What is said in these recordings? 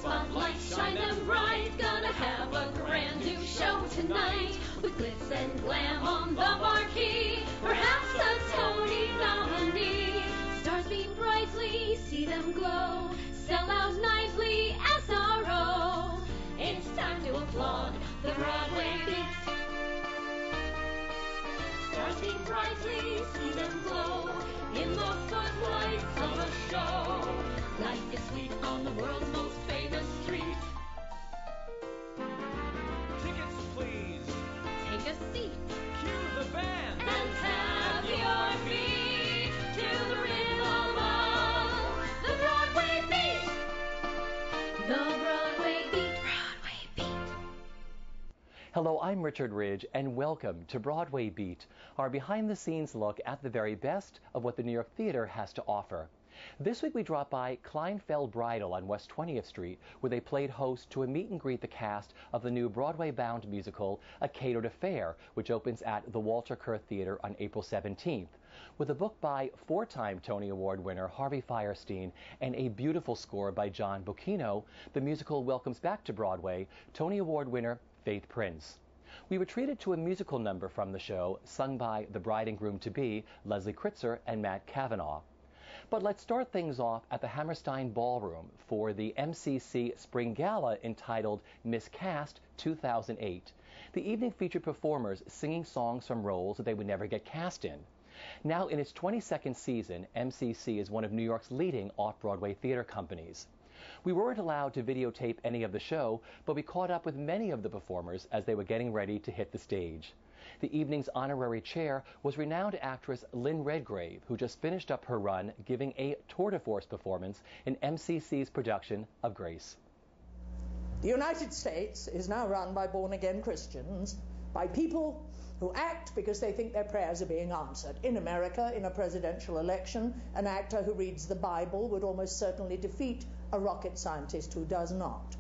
spotlights shine them bright. Gonna have a brand new show tonight with glitz and glam on the marquee. Perhaps a Tony nominee. Stars beam brightly, see them glow. Sell out nightly, SRO. It's time to applaud the Broadway Beat. Stars beam brightly, see them glow in the footlights of a show. Life is sweet on the world's most famous street. Tickets, please. Take a seat Cue the band. and have your feet to the rhythm of the Broadway Beat. The Broadway Beat. Broadway Beat. Hello, I'm Richard Ridge, and welcome to Broadway Beat, our behind-the-scenes look at the very best of what the New York theater has to offer. This week we dropped by Kleinfeld Bridal on West 20th Street, where they played host to a meet-and-greet the cast of the new Broadway-bound musical A Catered Affair, which opens at the Walter Kerr Theater on April 17th. With a book by four-time Tony Award winner Harvey Fierstein and a beautiful score by John Bocchino, the musical welcomes back to Broadway Tony Award winner Faith Prince. We were treated to a musical number from the show, sung by the bride and groom-to-be, Leslie Kritzer and Matt Cavanaugh. But let's start things off at the Hammerstein Ballroom for the MCC Spring Gala entitled Miscast 2008. The evening featured performers singing songs from roles that they would never get cast in. Now in its 22nd season, MCC is one of New York's leading off-Broadway theater companies. We weren't allowed to videotape any of the show, but we caught up with many of the performers as they were getting ready to hit the stage. The evening's honorary chair was renowned actress Lynn Redgrave, who just finished up her run giving a tour de force performance in MCC's production of Grace. The United States is now run by born-again Christians, by people who act because they think their prayers are being answered. In America, in a presidential election, an actor who reads the Bible would almost certainly defeat a rocket scientist who does not.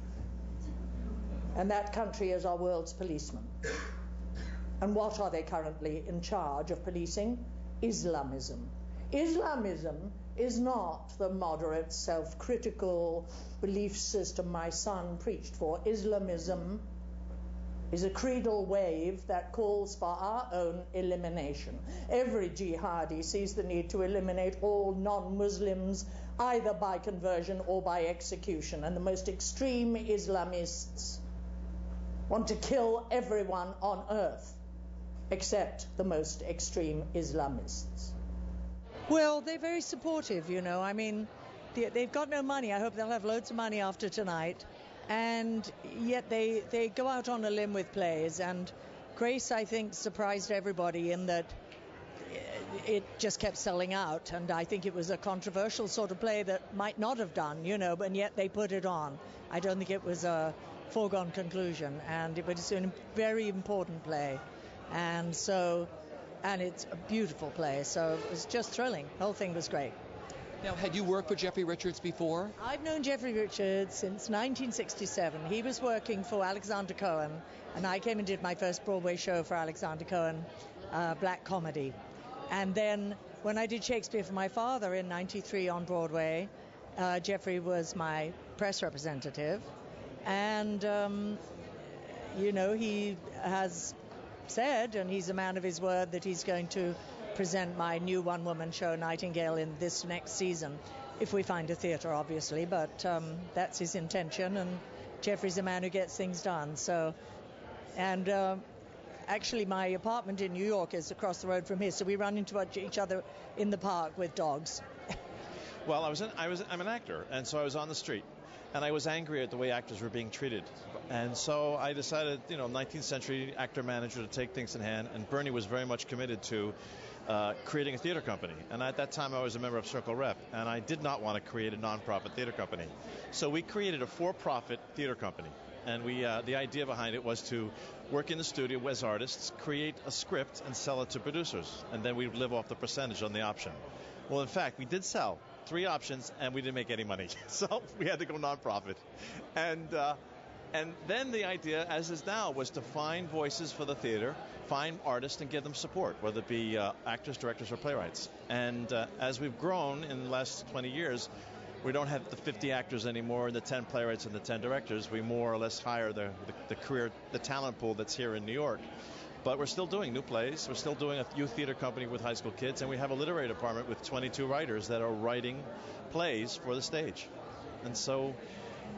And that country is our world's policeman. And what are they currently in charge of policing? Islamism. Islamism is not the moderate, self-critical belief system my son preached for. Islamism is a creedal wave that calls for our own elimination. Every jihadi sees the need to eliminate all non-Muslims, either by conversion or by execution. And the most extreme Islamists want to kill everyone on earth, except the most extreme Islamists. Well, they're very supportive, you know. I mean, they've got no money. I hope they'll have loads of money after tonight. And yet they go out on a limb with plays. And Grace, I think, surprised everybody in that it just kept selling out. And I think it was a controversial sort of play that might not have done, you know, but yet they put it on. I don't think it was a foregone conclusion. And it was a very important play. And it's a beautiful play, so it was just thrilling. The whole thing was great. Now, had you worked with Jeffrey Richards before? I've known Jeffrey Richards since 1967. He was working for Alexander Cohen, and I came and did my first Broadway show for Alexander Cohen, black comedy. And then when I did Shakespeare for my father in '93 on Broadway, Jeffrey was my press representative. And, you know, he has said, and he's a man of his word, that he's going to present my new one-woman show, Nightingale, in this next season, if we find a theatre, obviously, but that's his intention, and Jeffrey's a man who gets things done. So, and actually my apartment in New York is across the road from here, so we run into each other in the park with dogs. Well, I'm an actor, and so I was on the street, and I was angry at the way actors were being treated. And so I decided, 19th century actor-manager, to take things in hand, and Bernie was very much committed to creating a theater company. And at that time, I was a member of Circle Rep, and I did not want to create a non-profit theater company. So we created a for-profit theater company. And the idea behind it was to work in the studio as artists, create a script, and sell it to producers. And then we would live off the percentage on the option. Well, in fact, we did sell 3 options, and we didn't make any money. So we had to go non-profit. And then the idea, as is now, was to find voices for the theater, find artists, and give them support, whether it be actors, directors, or playwrights. And as we've grown in the last 20 years, we don't have the 50 actors anymore and the 10 playwrights and the 10 directors. We more or less hire the talent pool that's here in New York. But we're still doing new plays. We're still doing a youth theater company with high school kids, and we have a literary department with 22 writers that are writing plays for the stage. And so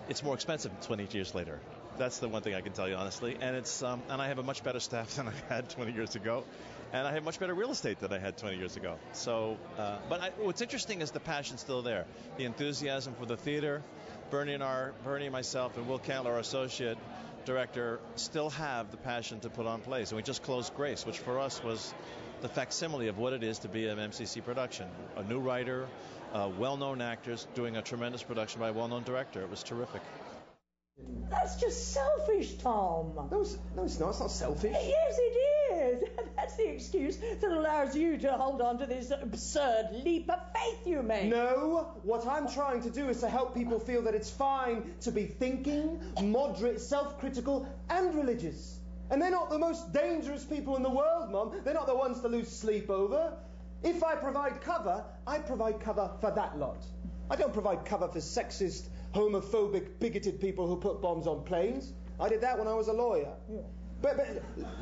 it's more expensive 20 years later. That's the one thing I can tell you honestly. And it's and I have a much better staff than I had 20 years ago, and I have much better real estate than I had 20 years ago. So, what's interesting is the passion's still there, the enthusiasm for the theater. Bernie, myself, and Will Cantler, our associate director, still have the passion to put on plays. And we just closed Grace, which for us was the facsimile of what it is to be an MCC production. A new writer, well-known actors doing a tremendous production by a well-known director. It was terrific. That's just selfish, Tom. No, it's not. It's not selfish. Yes, it is. That's the excuse that allows you to hold on to this absurd leap of faith you make. No, what I'm trying to do is to help people feel that it's fine to be thinking, moderate, self-critical, and religious. And they're not the most dangerous people in the world, Mum. They're not the ones to lose sleep over. If I provide cover, I provide cover for that lot. I don't provide cover for sexist, homophobic, bigoted people who put bombs on planes. I did that when I was a lawyer. Yeah. But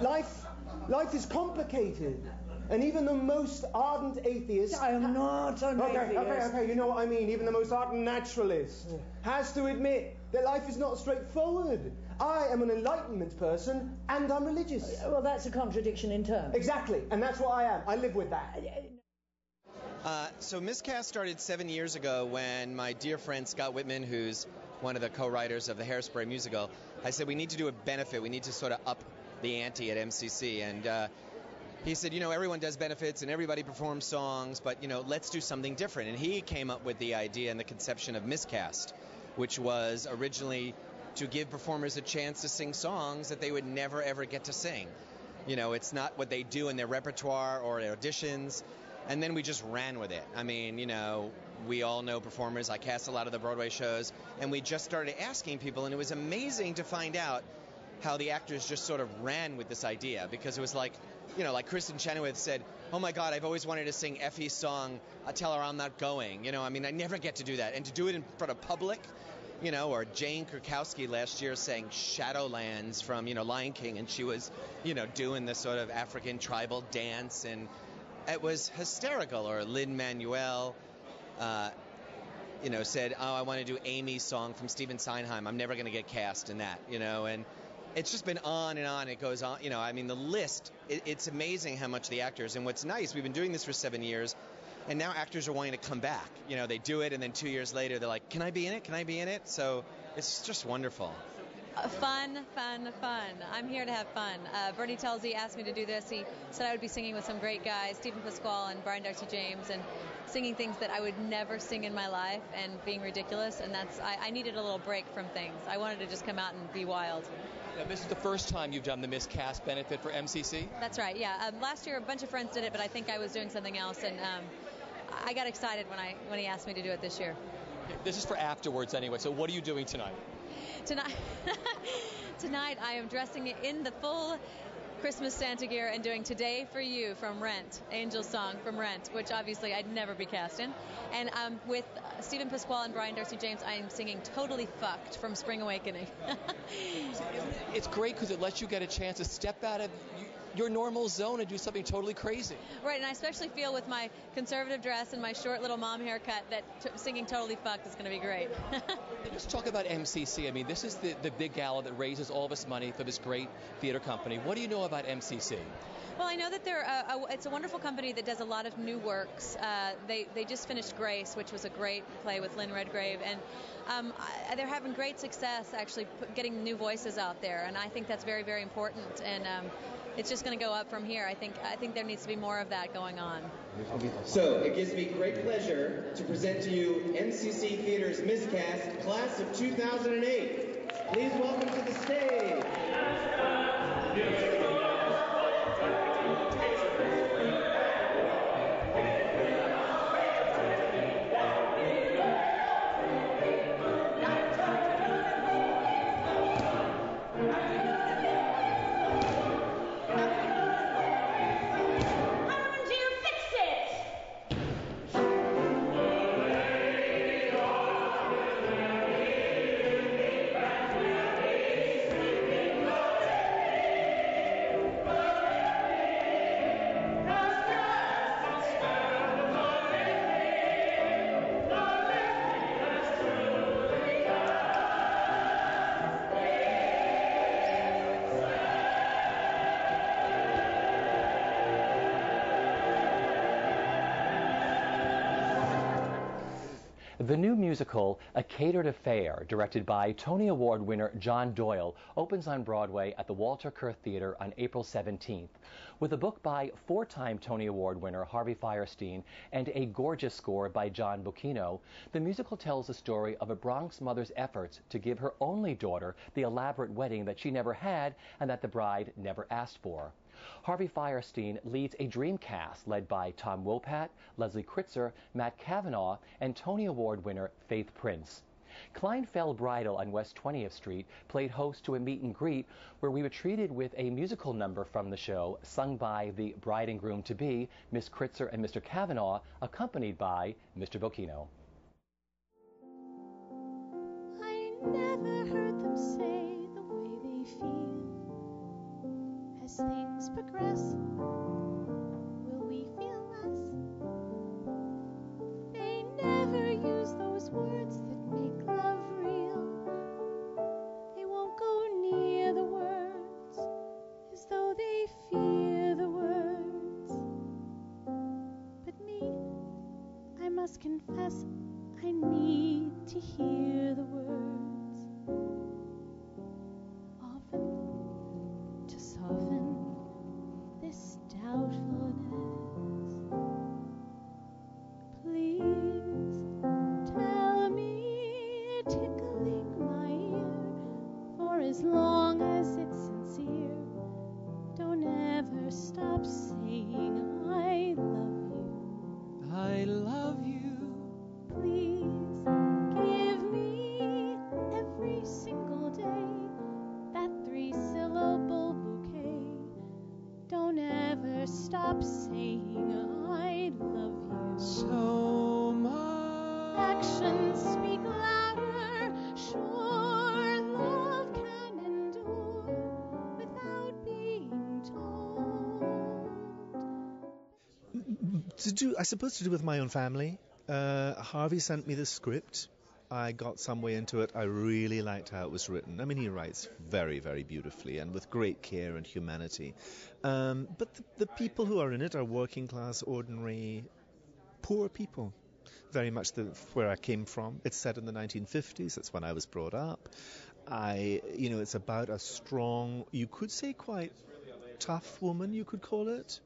life is complicated. And even the most ardent atheist... I am not an atheist. Okay, you know what I mean. Even the most ardent naturalist has to admit that life is not straightforward. I am an Enlightenment person, and I'm religious. Well, that's a contradiction in terms. Exactly, and that's what I am. I live with that. So Miscast started 7 years ago when my dear friend Scott Whitman, who's one of the co-writers of the Hairspray musical, I said we need to do a benefit. We need to sort of up the ante at MCC. And he said, everyone does benefits and everybody performs songs, but, let's do something different. And he came up with the idea and the conception of Miscast, which was originally to give performers a chance to sing songs that they would never, ever get to sing. It's not what they do in their repertoire or their auditions. And then we just ran with it. I mean, we all know performers. I cast a lot of the Broadway shows. And we just started asking people, and it was amazing to find out how the actors just sort of ran with this idea. Because it was like, like Kristen Chenoweth said, oh my God, I've always wanted to sing Effie's song, Tell Her I'm Not Going. I never get to do that. And to do it in front of public, or Jane Krakowski last year sang Shadowlands from, Lion King. And she was, doing this sort of African tribal dance, and it was hysterical. Or Lin-Manuel, said, oh, I want to do Amy's song from Stephen Sondheim. I'm never going to get cast in that, and it's just been on and on. It goes on, the list, it's amazing how much the actors, and what's nice, we've been doing this for 7 years, and now actors are wanting to come back. They do it, and then 2 years later, they're like, can I be in it? Can I be in it? So it's just wonderful. Fun. I'm here to have fun. Bernie Telsey asked me to do this. He said I would be singing with some great guys, Stephen Pasquale and Brian Darcy James, and singing things that I would never sing in my life and being ridiculous. And I needed a little break from things. I wanted to just come out and be wild. Now, this is the first time you've done the Miscast benefit for MCC? That's right, yeah. Last year a bunch of friends did it, but I think I was doing something else, and I got excited when he asked me to do it this year. This is for afterwards anyway, so what are you doing tonight? Tonight I am dressing in the full Christmas Santa gear and doing Today for You from Rent, Angel's song from Rent, which obviously I'd never be cast in. And with Stephen Pasquale and Brian Darcy James, I am singing Totally Fucked from Spring Awakening. It's great because it lets you get a chance to step out of your normal zone and do something totally crazy. Right, and I especially feel with my conservative dress and my short little mom haircut that singing Totally Fucked is going to be great. Let's talk about MCC. This is the big gala that raises all this money for this great theater company. What do you know about MCC? Well, I know that it's a wonderful company that does a lot of new works. They just finished Grace, which was a great play with Lynn Redgrave, and they're having great success actually getting new voices out there, and I think that's very, very important, and it's just going to go up from here. I think there needs to be more of that going on. So it gives me great pleasure to present to you MCC Theater's Miscast, Class of 2008. Please welcome to the stage. The new musical, A Catered Affair, directed by Tony Award winner John Doyle, opens on Broadway at the Walter Kerr Theatre on April 17th. With a book by four-time Tony Award winner Harvey Fierstein and a gorgeous score by John Bocchino, the musical tells the story of a Bronx mother's efforts to give her only daughter the elaborate wedding that she never had and that the bride never asked for. Harvey Fierstein leads a dream cast led by Tom Wopat, Leslie Kritzer, Matt Cavanaugh, and Tony Award winner Faith Prince. Kleinfeld Bridal on West 20th Street played host to a meet and greet where we were treated with a musical number from the show sung by the bride and groom-to-be, Miss Kritzer and Mr. Cavanaugh, accompanied by Mr. Bocchino. I never heard them say the way they feel. As things progress, will we feel less? They never use those words that make love real. They won't go near the words as though they fear the words. But me, I must confess, I need to hear the words. Often, to soften this doubtfulness, please tell me, tickling my ear, for as long as it's sincere, don't ever stop saying I love you. I love you. Please give me every single day that three-syllable bouquet. Don't ever stop saying I love you. So much. Actions speak louder. Sure, love can endure without being told. I suppose to do with my own family. Harvey sent me the script. I got some way into it. I really liked how it was written. I mean, he writes very, very beautifully and with great care and humanity. But the people who are in it are working class, ordinary, poor people. Very much where I came from. It's set in the 1950s. That's when I was brought up. It's about a strong, you could say quite tough woman, you could call it.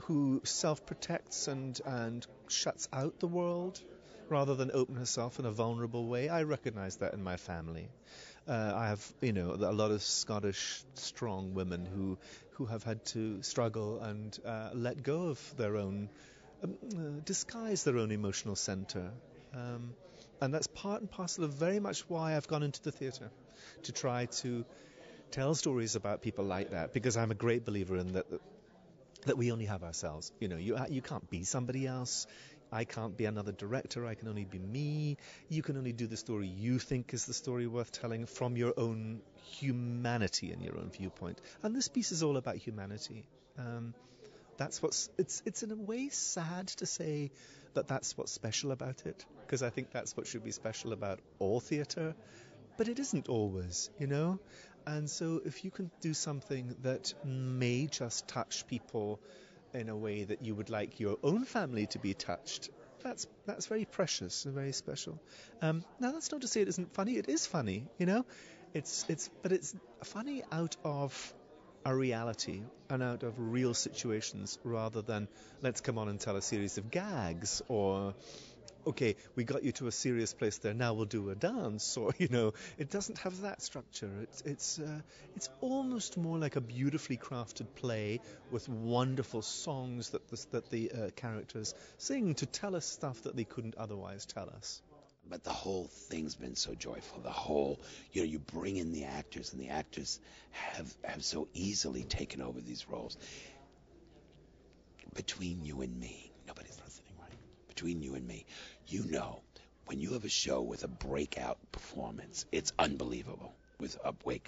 Who self-protects and shuts out the world rather than open herself in a vulnerable way. I recognize that in my family. I have, a lot of Scottish strong women who have had to struggle and let go of their own, disguise their own emotional center. And that's part and parcel of very much why I've gone into the theatre, to try to tell stories about people like that, because I'm a great believer in that we only have ourselves. You can't be somebody else. I can't be another director. I can only be me. You can only do the story you think is the story worth telling from your own humanity and your own viewpoint. And this piece is all about humanity. That's it's in a way sad to say that that's what's special about it, because I think that's what should be special about all theatre. But it isn't always, And so if you can do something that may just touch people in a way that you would like your own family to be touched, that's very precious and very special. Now, that's not to say it isn't funny. It is funny, but it's funny out of a reality and out of real situations, rather than let's come on and tell a series of gags, or okay, we got you to a serious place there, now we'll do a dance, or, it doesn't have that structure. It's almost more like a beautifully crafted play with wonderful songs that the characters sing to tell us stuff that they couldn't otherwise tell us. But the whole thing's been so joyful. The whole, you bring in the actors, and the actors have so easily taken over these roles. Between you and me, nobody's listening, right? Between you and me, when you have a show with a breakout performance, it's unbelievable. We've got 3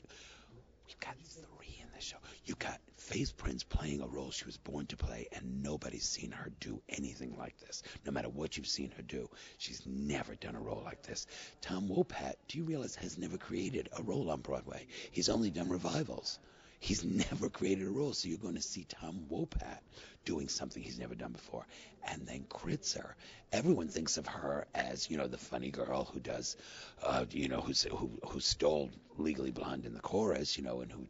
in the show. You've got Faith Prince playing a role she was born to play, and nobody's seen her do anything like this. No matter what you've seen her do, she's never done a role like this. Tom Wopat, do you realize, has never created a role on Broadway? He's only done revivals. He's never created a role, so you're going to see Tom Wopat doing something he's never done before. And then Kritzer, everyone thinks of her as, the funny girl who does, who stole Legally Blonde in the chorus, and who,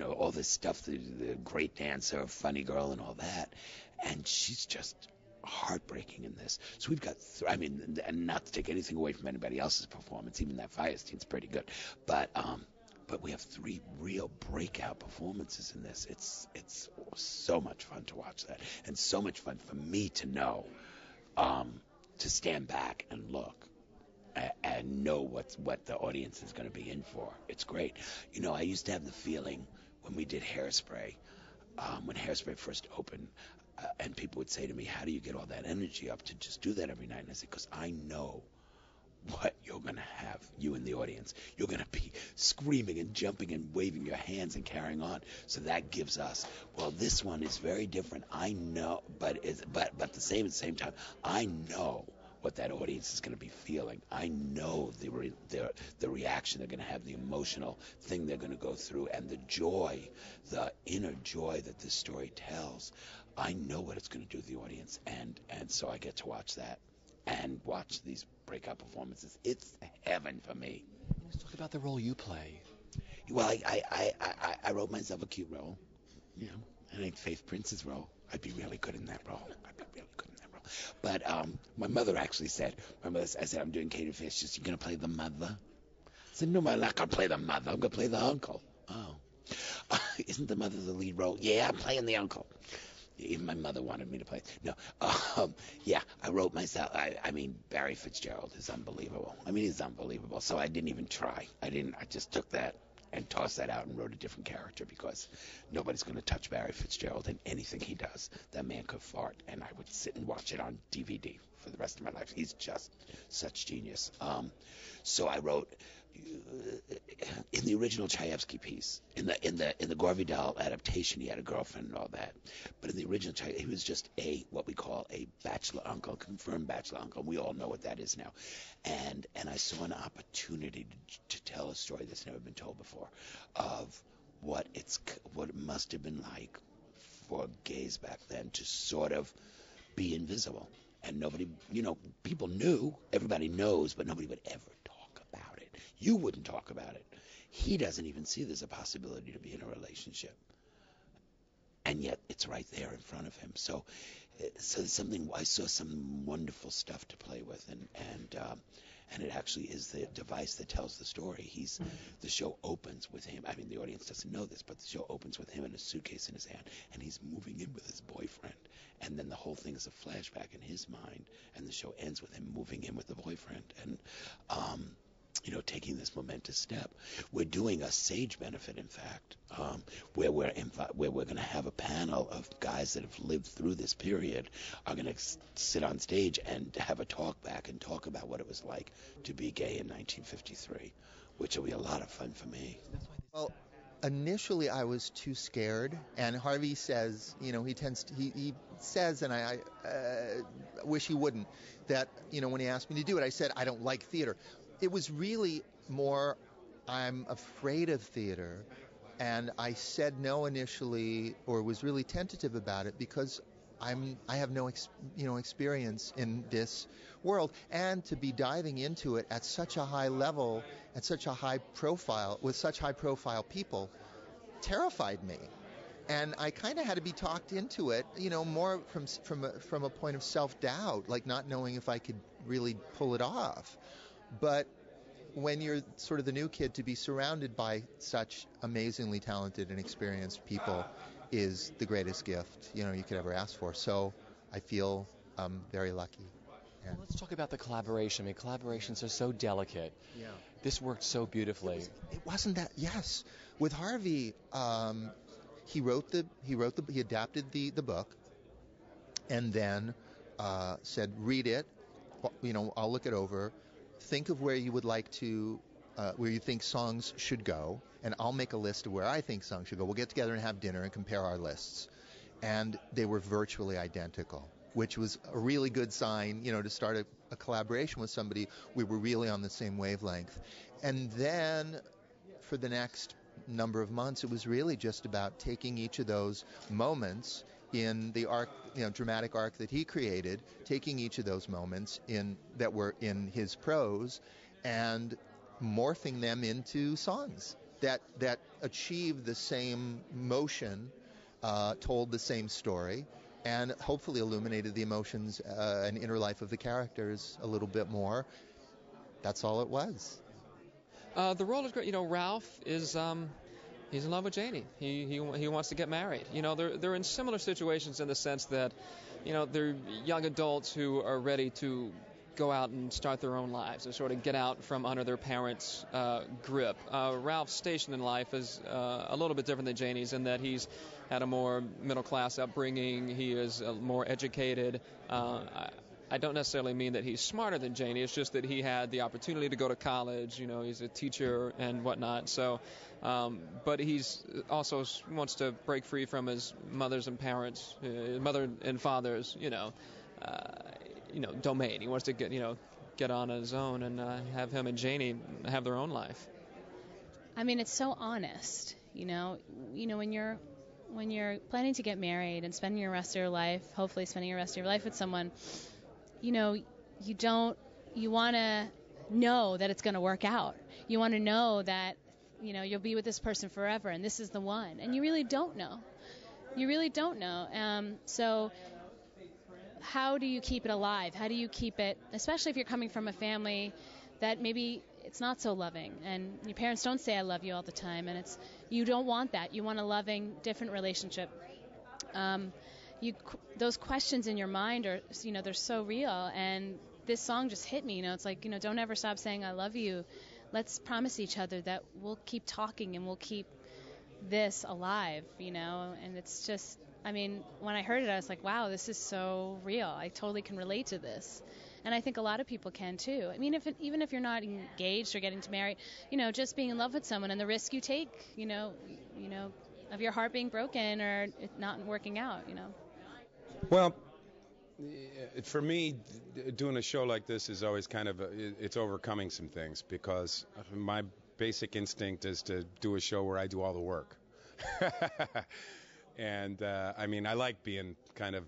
all this stuff, the great dancer, funny girl, and all that. And she's just heartbreaking in this. So we've got, and not to take anything away from anybody else's performance, even that Firestein's pretty good, but we have 3 real breakout performances in this. It's so much fun to watch that, and so much fun for me to know, to stand back and look and know what the audience is going to be in for. It's great. I used to have the feeling when we did Hairspray, when Hairspray first opened, and people would say to me, how do you get all that energy up to just do that every night? And I said, because I know what you're going to have, you in the audience. You're going to be screaming and jumping and waving your hands and carrying on. So that gives us, well, this one is very different. I know, but at the same time, I know what that audience is going to be feeling. I know the reaction they're going to have, the emotional thing they're going to go through, and the joy, the inner joy that this story tells. I know what it's going to do to the audience, and so I get to watch that and watch these breakout performances. It's heaven for me. Let's talk about the role you play. Well, I wrote myself a cute role, and I Faith Prince's role. I'd be really good in that role. But my mother actually said, I said, I'm doing Catered Fish. She said, you're going to play the mother? I said, no, I'm not going to play the mother. I'm going to play the uncle. Oh. Isn't the mother the lead role? Yeah, I'm playing the uncle. Even my mother wanted me to play. No. Yeah, I wrote myself. Barry Fitzgerald is unbelievable. He's unbelievable. So I didn't even try. I just took that and tossed that out and wrote a different character, because nobody's going to touch Barry Fitzgerald in anything he does. That man could fart, and I would sit and watch it on DVD for the rest of my life. He's just such genius. So I wrote in the original Chayefsky piece, in the Gore Vidal adaptation, he had a girlfriend and all that. But in the original he was just what we call a bachelor uncle, confirmed bachelor uncle. We all know what that is now. And I saw an opportunity to tell a story that's never been told before, of what it must have been like for gays back then to sort of be invisible. And nobody, people knew, everybody knows, but nobody would ever talk about it. You wouldn't talk about it. He doesn't even see there's a possibility to be in a relationship. And yet it's right there in front of him. So I saw some wonderful stuff to play with, and it actually is the device that tells the story. The show opens with him. The audience doesn't know this, but the show opens with him in a suitcase in his hand, and he's moving in with his boyfriend. And then the whole thing is a flashback in his mind, and the show ends with him moving in with the boyfriend. And taking this momentous step. We're doing a Sage benefit, in fact, where we're going to have a panel of guys that have lived through this period are going to sit on stage and have a talk back and talk about what it was like to be gay in 1953, which will be a lot of fun for me. Well, initially I was too scared, and Harvey says, he says, and I wish he wouldn't, that, when he asked me to do it, I said, I don't like theater. It was really more, I'm afraid of theater, and I said no initially, or was really tentative about it, because I have no experience in this world, and to be diving into it at such a high level, at such a high profile, with such high profile people, terrified me. And I kind of had to be talked into it, more from a point of self-doubt, like not knowing if I could really pull it off. But when you're sort of the new kid, to be surrounded by such amazingly talented and experienced people is the greatest gift, you could ever ask for. So I feel very lucky. Well, let's talk about the collaboration. Collaborations are so delicate. Yeah. This worked so beautifully. It wasn't that. Yes, with Harvey, he adapted the book, and then said, read it. I'll look it over. Think of where you would like to, where you think songs should go, and I'll make a list of where I think songs should go. We'll get together and have dinner and compare our lists. And they were virtually identical, which was a really good sign, to start a collaboration with somebody. We were really on the same wavelength. And then for the next number of months, it was really just about taking each of those moments in the arc, dramatic arc that he created, taking each of those moments that were in his prose and morphing them into songs that achieved the same motion, told the same story, and hopefully illuminated the emotions and inner life of the characters a little bit more. That's all it was. The role is great. Ralph is he's in love with Janie. He wants to get married. They're in similar situations in the sense that, they're young adults who are ready to go out and start their own lives and sort of get out from under their parents' grip. Ralph's station in life is a little bit different than Janie's in that he's had a more middle-class upbringing. He is more educated. I don't necessarily mean that he's smarter than Janie. It's just that he had the opportunity to go to college. He's a teacher and whatnot. So, but he's also wants to break free from his mother and father's, domain. He wants to get on his own and have him and Janie have their own life. I mean, it's so honest. When you're planning to get married and spending the rest of your life, hopefully spending the rest of your life with someone, you want to know that it's going to work out. You want to know that, you'll be with this person forever and this is the one. And you really don't know. So how do you keep it alive? How do you keep it, especially if you're coming from a family that maybe it's not so loving and your parents don't say I love you all the time, and you don't want that. You want a loving, different relationship. Those questions in your mind are, they're so real, and this song just hit me. It's like, don't ever stop saying I love you. Let's promise each other that we'll keep talking and we'll keep this alive, and it's just, when I heard it, I was like, wow, this is so real. I totally can relate to this. And I think a lot of people can too. Even if you're not engaged or getting to marry, just being in love with someone and the risk you take, of your heart being broken or it not working out, Well, for me, doing a show like this is always kind of it's overcoming some things, because my basic instinct is to do a show where I do all the work. And I like being kind of,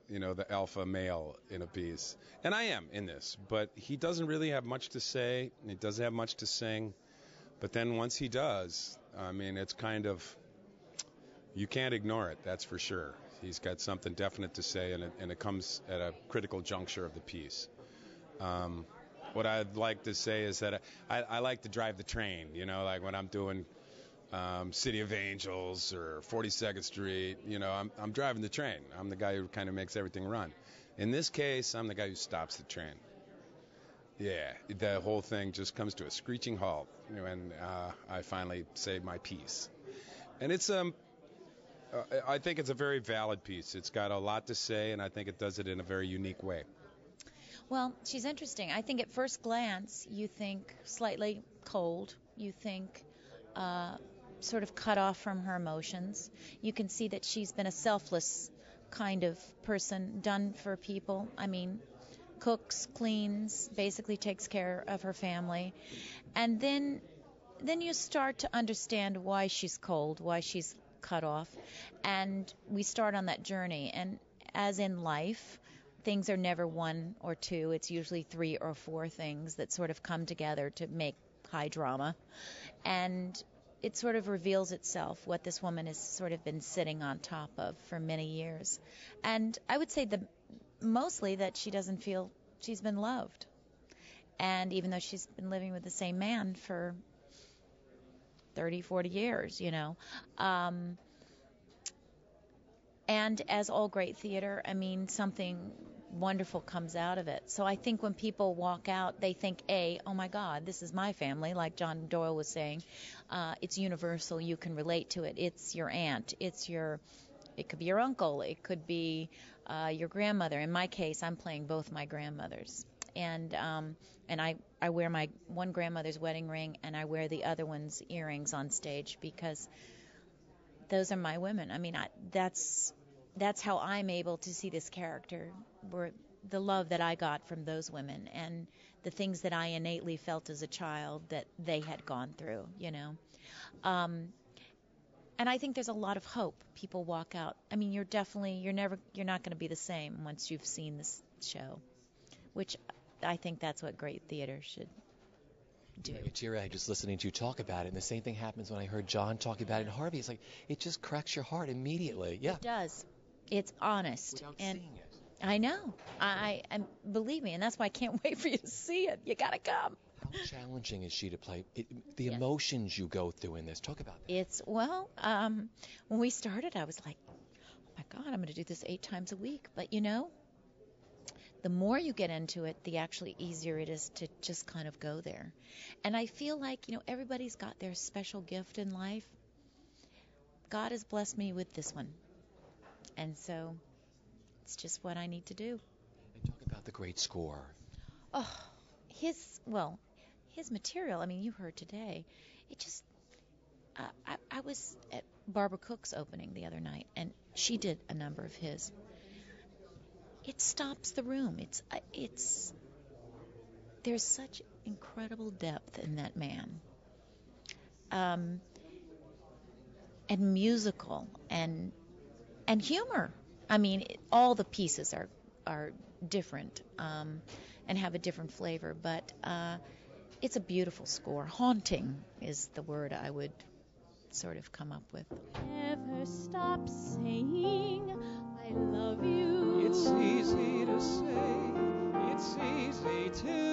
the alpha male in a piece. And I am in this, but he doesn't really have much to say. He doesn't have much to sing. But then once he does, it's kind of, you can't ignore it, that's for sure. He's got something definite to say, and it comes at a critical juncture of the piece. What I'd like to say is that I like to drive the train, like when I'm doing City of Angels or 42nd Street, I'm driving the train. I'm the guy who kind of makes everything run. In this case, I'm the guy who stops the train. Yeah, the whole thing just comes to a screeching halt when I finally say my piece. And it's I think it's a very valid piece. It's got a lot to say, and I think it does it in a very unique way. Well, she's interesting. I think at first glance, you think slightly cold. You think sort of cut off from her emotions. You can see that she's been a selfless kind of person, done for people. Cooks, cleans, basically takes care of her family. And then you start to understand why she's cold, why she's cut off, and we start on that journey. And as in life, things are never one or two. It's usually 3 or 4 things that sort of come together to make high drama. And it sort of reveals itself, what this woman has sort of been sitting on top of for many years. And I would say mostly that she doesn't feel she's been loved. And even though she's been living with the same man for 30, 40 years, and as all great theater, something wonderful comes out of it. So I think when people walk out, they think, oh my God, this is my family, like John Doyle was saying. It's universal. You can relate to it. It's your aunt. It could be your uncle. It could be your grandmother. In my case, I'm playing both my grandmothers. And I wear my one grandmother's wedding ring, and I wear the other one's earrings on stage, because those are my women. That's how I'm able to see this character, where the love that I got from those women and the things that I innately felt as a child that they had gone through, And I think there's a lot of hope. People walk out. I mean, you're not going to be the same once you've seen this show, which I think that's what great theater should do. I get teary-eyed just listening to you talk about it, and the same thing happens when I heard John talking about it and Harvey. It's like, it just cracks your heart immediately. Yeah. It does. It's honest. Without and seeing it. I know. And believe me, and that's why I can't wait for you to see it. You got to come. How challenging is she to play? The emotions you go through in this. Talk about that. It's, well, when we started, I was like, oh my God, I'm going to do this 8 times a week. But, you know, the more you get into it, the actually easier it is to just kind of go there. And I feel like, you know, everybody's got their special gift in life. God has blessed me with this one. And so it's just what I need to do. And talk about the great score. Oh, his material, I mean, you heard today, it just, I was at Barbara Cook's opening the other night, and she did a number of his. It stops the room. There's such incredible depth in that man. And musical and humor. I mean, all the pieces are different and have a different flavor, but it's a beautiful score. Haunting is the word I would sort of come up with. Never stop saying I love you. It's easy to say, it's easy to